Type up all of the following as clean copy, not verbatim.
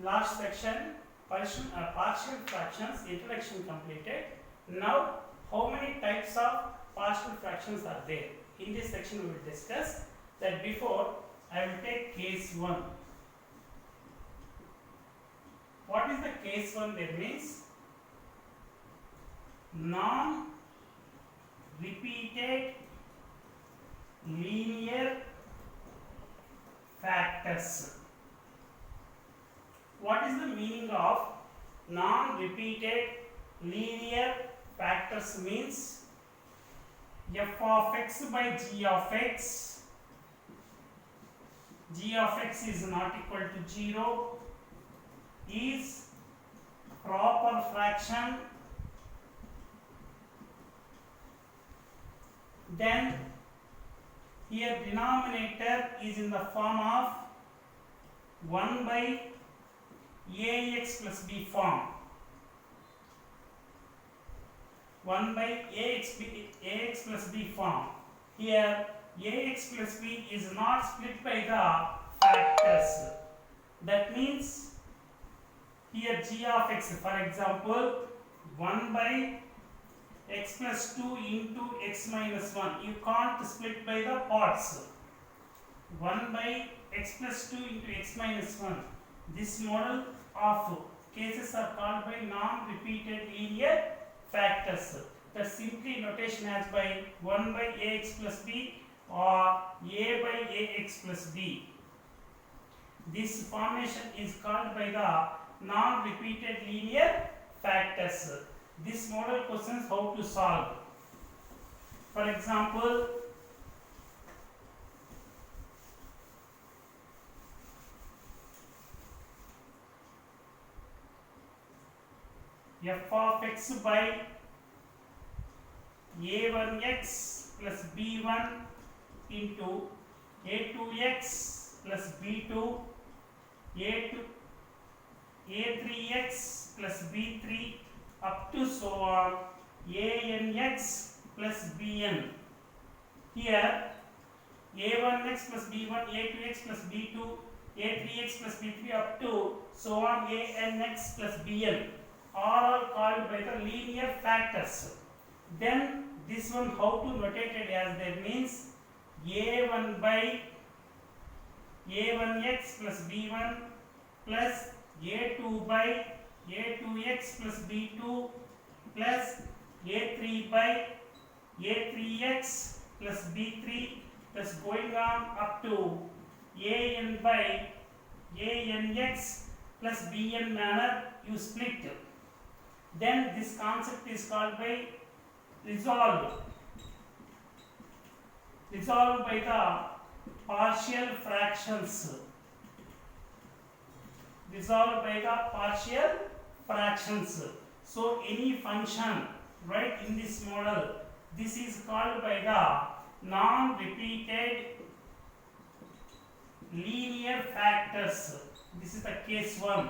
last section, partial fractions introduction completed. Now, how many types of partial fractions are there? In this section, we will discuss that. Before, I will take case 1. What is the case 1? That means non-repeated linear factors. What is the meaning of non-repeated linear factors? Means f of x by g of x. G of x is not equal to 0 is proper fraction. Then here denominator is in the form of 1 by ax plus b form. 1 by ax plus b form. Here ax plus b is not split by the factors. That means here g of x, for example, 1 by x plus 2 into x minus 1. You can't split by the parts. 1 by x plus 2 into x minus 1. This model of cases are called by non-repeated linear factors. The simply notation as by 1 by ax plus b or a by ax plus b. This formation is called by the non-repeated linear factors. This model questions how to solve. For example, f of x by a1x plus b1 into a2x plus b2 a3x plus b3 up to so on anx plus bn. Here a1x plus b1, a2x plus b2, a3x plus b3 up to so on anx plus bn are all called by the linear factors. Then this one how to notate it as that means a1 by a1x plus b1 plus a2 by a2x plus b2 plus a3 by a3x plus b3 plus going on up to an by anx plus bn manner you split. Then this concept is called by resolved by the partial fractions. Resolved by the partial fractions. So any function right in this model, this is called by the non-repeated linear factors. This is the case 1.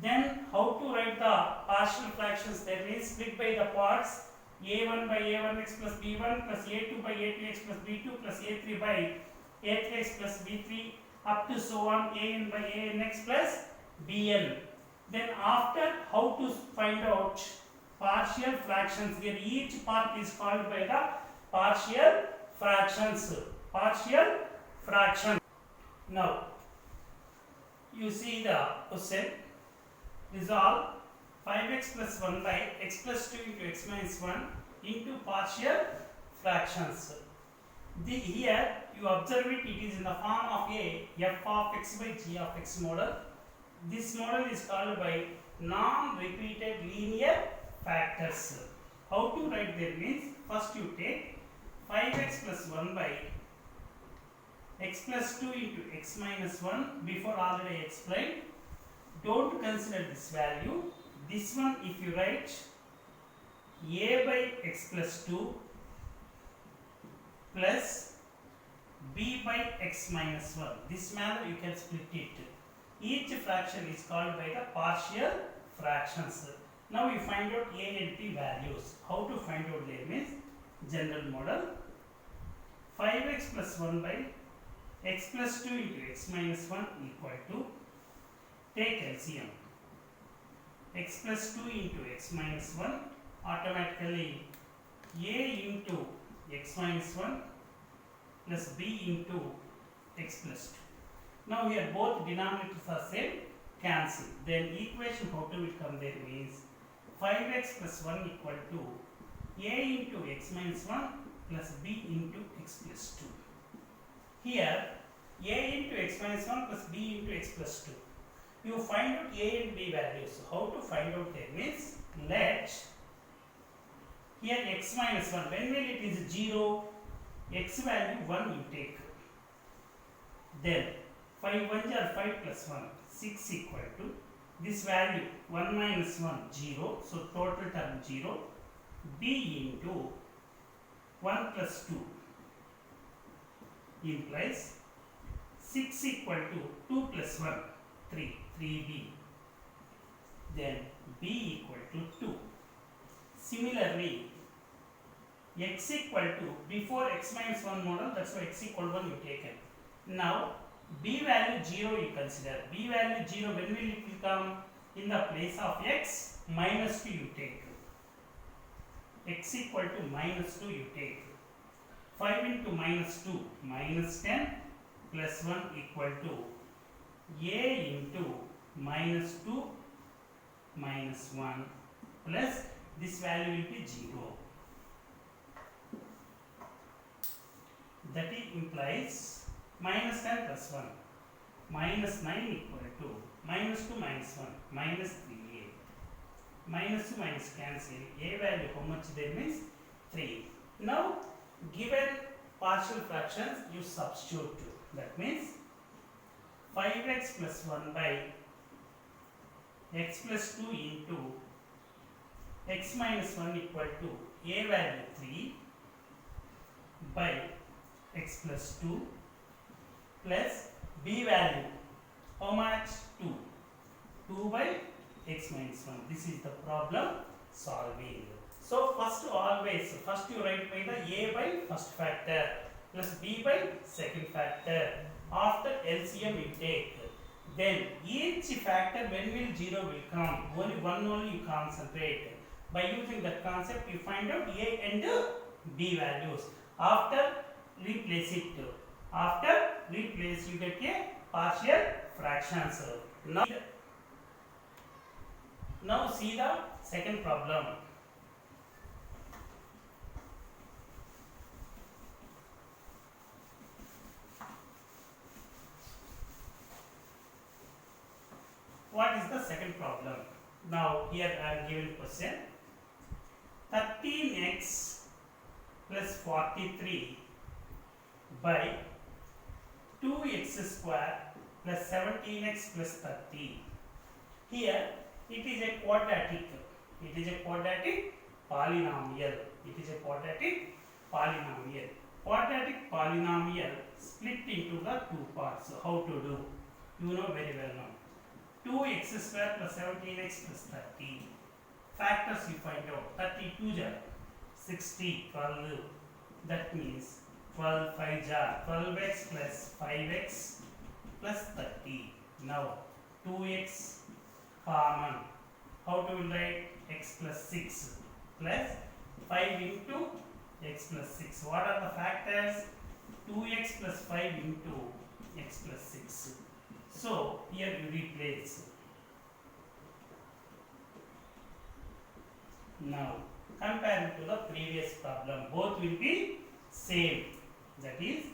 Then how to write the partial fractions? That means split by the parts. a1 by a1x plus b1 plus a2 by a2x plus b2 plus a3 by a3x plus b3 up to so on an by anx plus bn. Then after how to find out partial fractions? Here each part is called by the partial fractions. Partial fraction. Now you see the question. Resolve 5x plus 1 by x plus 2 into x minus 1 into partial fractions. Here you observe it, it is in the form of a f of x by g of x model. This model is called by non-repeated linear factors. How to write that means first you take 5x plus 1 by x plus 2 into x minus 1. Before already explained. Don't consider this value. This one if you write a by x plus 2 plus b by x minus 1. This manner you can split it. Each fraction is called by the partial fractions. Now we find out a and t values. How to find out there means general model. 5x plus 1 by x plus 2 into x minus 1 equal to take LCM. X plus 2 into x minus 1, automatically a into x minus 1 plus b into x plus 2. Now here both denominators are same, cancel. Then equation how to will come there means 5x plus 1 equal to a into x minus 1 plus b into x plus 2. Here a into x minus 1 plus b into x plus 2. You find out a and b values. How to find out there means let here x minus 1, when will it is 0, x value 1 you take. Then 5 1 are 5 plus 1, 6 equal to this value 1 minus 1 0, so total term 0, b into 1 plus 2 implies 6 equal to 2 plus 1 3, 3b, then b equal to 2. Similarly, x equal to, before x minus 1 model, that's why x equal 1 you taken. Now b value 0 you consider. B value 0, when will it come? In the place of x minus 2 you take. X equal to minus 2 you take. 5 into minus 2 minus 10 plus 1 equal to a into minus 2 minus 1 plus this value will be 0. That implies minus 10 plus 1 minus 9 equal to minus 2 minus 1 minus 3a. Minus 2 minus cancel. A value how much there means 3. Now given partial fractions you substitute. That means 5x plus 1 by x plus 2 into x minus 1 equal to a value 3 by x plus 2 plus b value how much 2, 2 by x minus 1. This is the problem solving. So first you write by the a by first factor plus b by second factor. After LCM you take. Then each factor when will 0 will come, only one only you concentrate. By using that concept you find out a and b values. After replace it. After replace you get a partial fractions. Now see the second problem. What is the second problem? Now here I am given question 13x plus 43 by 2x square plus 17x plus 30. Here it is a quadratic. It is a quadratic polynomial. It is a quadratic polynomial. Quadratic polynomial split into the two parts. So how to do? You know very well now. 2x square plus 17x plus 30. Factors you find out. 32 jar 60, 12. That means 12 5 jar 12x plus 5x plus 30. Now 2x common. How to write? X plus 6 plus 5 into x plus 6. What are the factors? 2x plus 5 into x plus 6. So here you replace. Now compared to the previous problem, both will be same. That is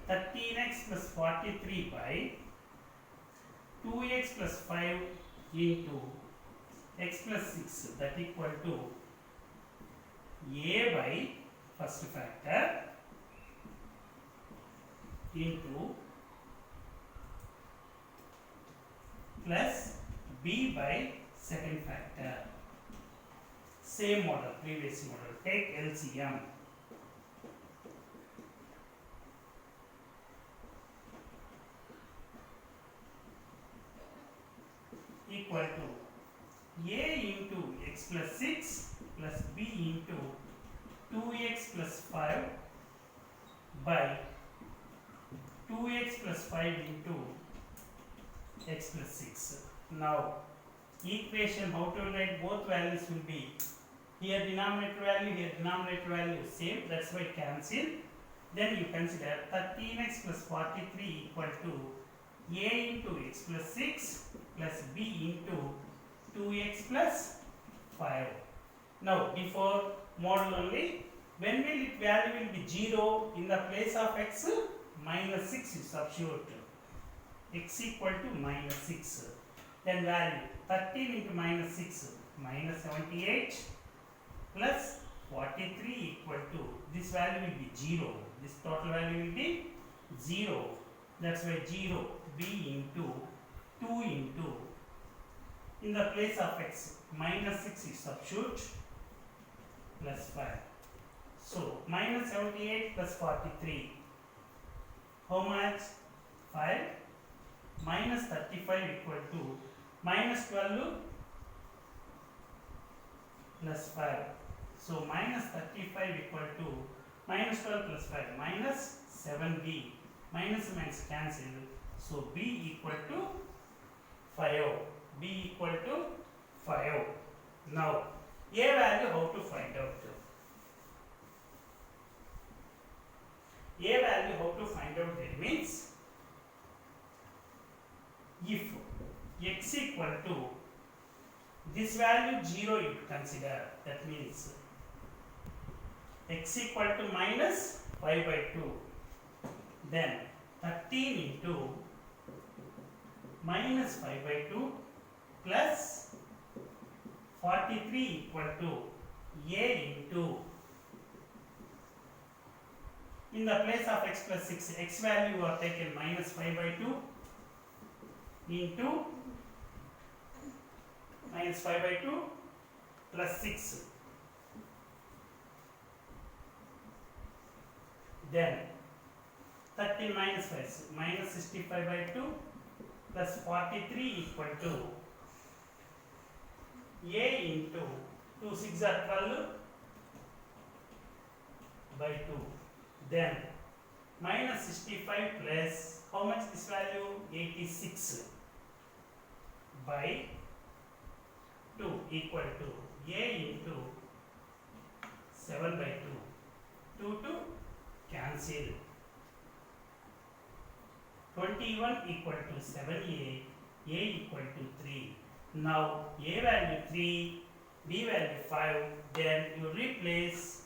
13x plus 43 by 2x plus 5 into x plus 6, that equal to a by first factor into plus b by second factor. Same model, previous model. Take LCM. Equal to a into x plus 6 plus b into 2x plus 5 by 2x plus 5 into x plus 6. Now, equation how to write both values will be here denominator value, here denominator value same, that's why cancel. Then you consider 13x plus 43 equal to a into x plus 6 plus b into 2x plus 5. Now, before model only, when will it value will be 0 in the place of x minus 6 you substitute x equal to minus 6. Then value 13 into minus 6 minus 78 plus 43 equal to this value will be 0. This total value will be 0. That's why 0 b into 2 into in the place of x minus 6 is substitute plus 5. So minus 78 plus 43. How much? 5 minus 35 equal to minus 12 plus 5. So minus 35 equal to minus 12 plus 5 minus 7b. Minus minus cancel. So b equal to 5. B equal to 5. Now a value how to find out? A value how to find out that means if x equal to this value 0 you consider, that means x equal to minus 5 by 2, then 13 into minus 5 by 2 plus 43 equal to a into in the place of x plus 6, x value are taken minus 5 by 2 into minus 5 by 2 plus 6. Then 13 minus 5 minus 65 by 2 plus 43 equal to a into 2 6 are 12 by 2. Then minus 65 plus how much this value? 86 by 2 equal to a into 7 by 2. 2 to cancel. 21 equal to 7a, a equal to 3. Now a value 3, b value 5, then you replace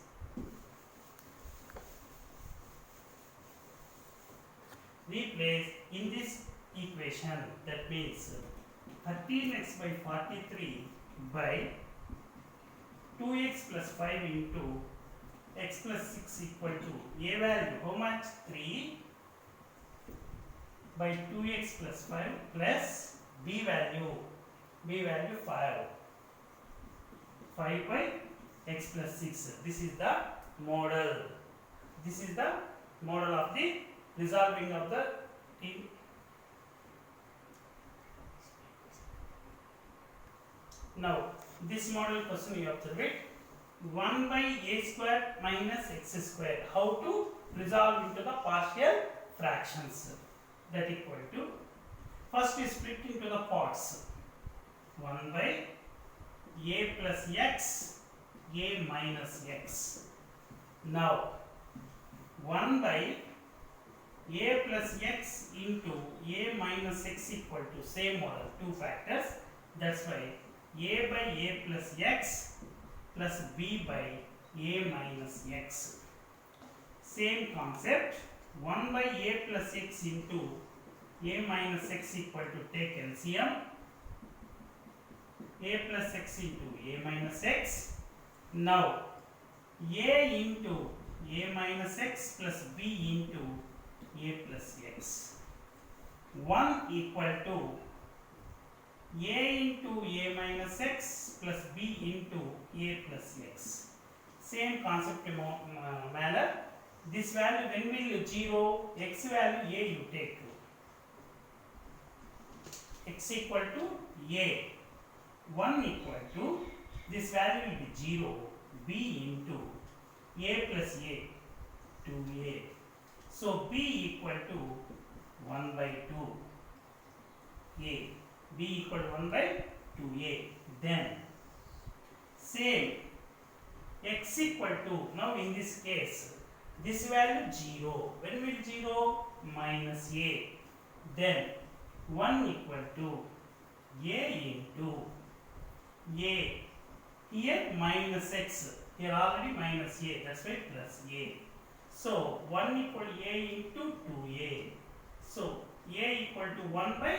in this equation, that means 13x by 43 by 2x plus 5 into x plus 6 equal to a value how much? 3 by 2x plus 5 plus b value 5 by x plus 6. This is the model. This is the model of the resolving of the t. Now this model question you observe it, 1 by a square minus x square. How to resolve into the partial fractions? That equal to, first is split into the parts. 1 by a plus x, a minus x. Now 1 by a plus x into a minus x equal to same model, 2 factors. That's why a by a plus x plus b by a minus x. Same concept, 1 by a plus x into a minus x equal to take LCM, a plus x into a minus x. Now a into a minus x plus b into a plus x. 1 equal to a into a minus x plus b into a plus x. Same concept manner. This value when will you 0, x value a you take. X equal to a. 1 equal to this value will be 0, b into a plus a, 2a. So b equal to 1 by 2 a, b b equal to 1 by 2a. Then same x equal to, now in this case this value 0. When will 0? Minus a. Then 1 equal to a into a. Here minus x. Here already minus a. That's why plus a. So 1 equal to a into 2a. So a equal to 1 by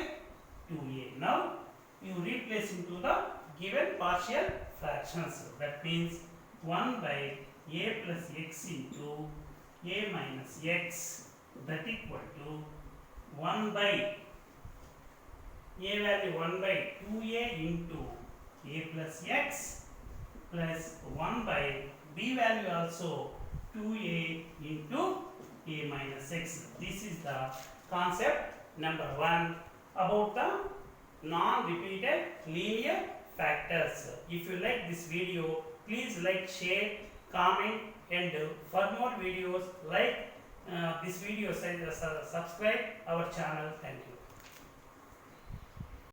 2a. Now you replace into the given partial fractions. That means 1 by a plus x into a minus x, that equal to 1 by a value 1 by 2a into a plus x plus 1 by b value also 2a into a minus x. This is the concept number 1 about the non-repeated linear factors. If you like this video, please like, share, comment, and for more videos like this video, subscribe our channel. Thank you.